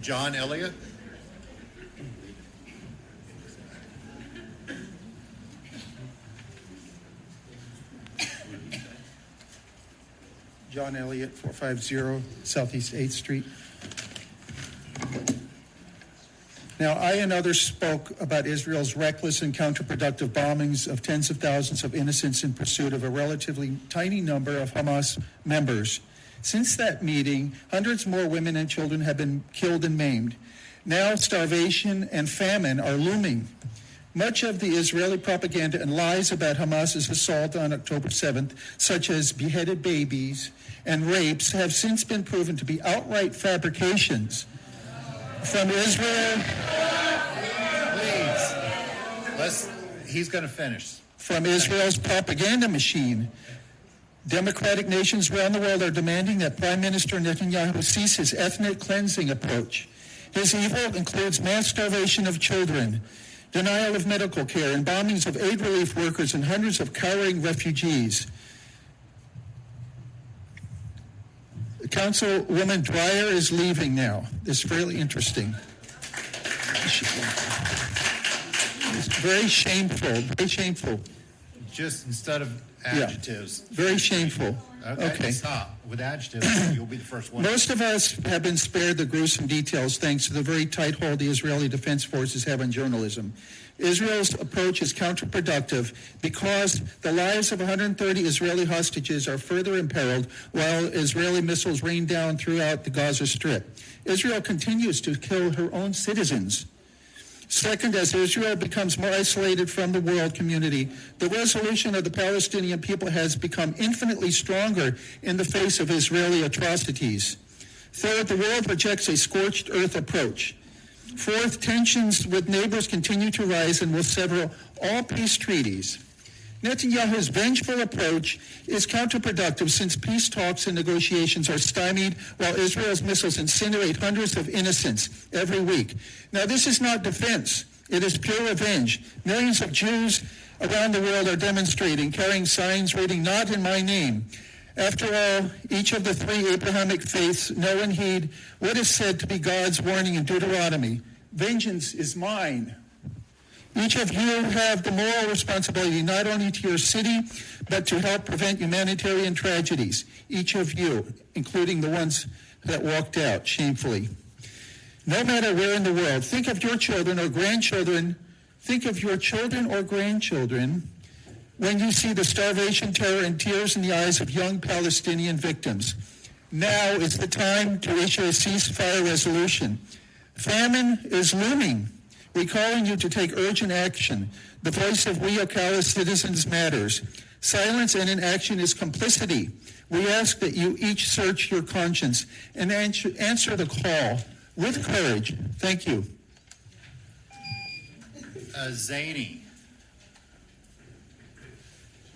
John Elliott. John Elliott, 450 Southeast 8th Street. Now, I and others spoke about Israel's reckless and counterproductive bombings of tens of thousands of innocents in pursuit of a relatively tiny number of Hamas members. Since that meeting, hundreds more women and children have been killed and maimed. Now, starvation and famine are looming. Much of the Israeli propaganda and lies about Hamas's assault on October 7th, such as beheaded babies and rapes, have since been proven to be outright fabrications. From Israel, please. He's going to finish. From Israel's propaganda machine, democratic nations around the world are demanding that Prime Minister Netanyahu cease his ethnic cleansing approach. His evil includes mass starvation of children, denial of medical care, and bombings of aid relief workers and hundreds of cowering refugees. Councilwoman Dreyer is leaving now. It's fairly interesting. It's very shameful, very shameful. Just instead of adjectives. Yeah, very shameful. Okay. Stop. With adjectives, you'll be the first one. Most of us have been spared the gruesome details thanks to the very tight hold the Israeli Defense Forces have on journalism. Israel's approach is counterproductive because the lives of 130 Israeli hostages are further imperiled while Israeli missiles rain down throughout the Gaza Strip. Israel continues to kill her own citizens. Second, as Israel becomes more isolated from the world community, the resolution of the Palestinian people has become infinitely stronger in the face of Israeli atrocities. Third, the world rejects a scorched earth approach. Fourth, tensions with neighbors continue to rise and will sever all peace treaties. Netanyahu's vengeful approach is counterproductive since peace talks and negotiations are stymied while Israel's missiles incinerate hundreds of innocents every week. Now, this is not defense. It is pure revenge. Millions of Jews around the world are demonstrating, carrying signs reading, "Not in my name." After all, each of the three Abrahamic faiths know and heed what is said to be God's warning in Deuteronomy. Vengeance is mine. Each of you have the moral responsibility not only to your city, but to help prevent humanitarian tragedies. Each of you, including the ones that walked out shamefully. No matter where in the world, think of your children or grandchildren. Think of your children or grandchildren when you see the starvation, terror, and tears in the eyes of young Palestinian victims. Now is the time to issue a ceasefire resolution. Famine is looming. We call on you to take urgent action. The voice of we Ocala citizens matters. Silence and inaction is complicity. We ask that you each search your conscience and answer the call with courage. Thank you. Zany.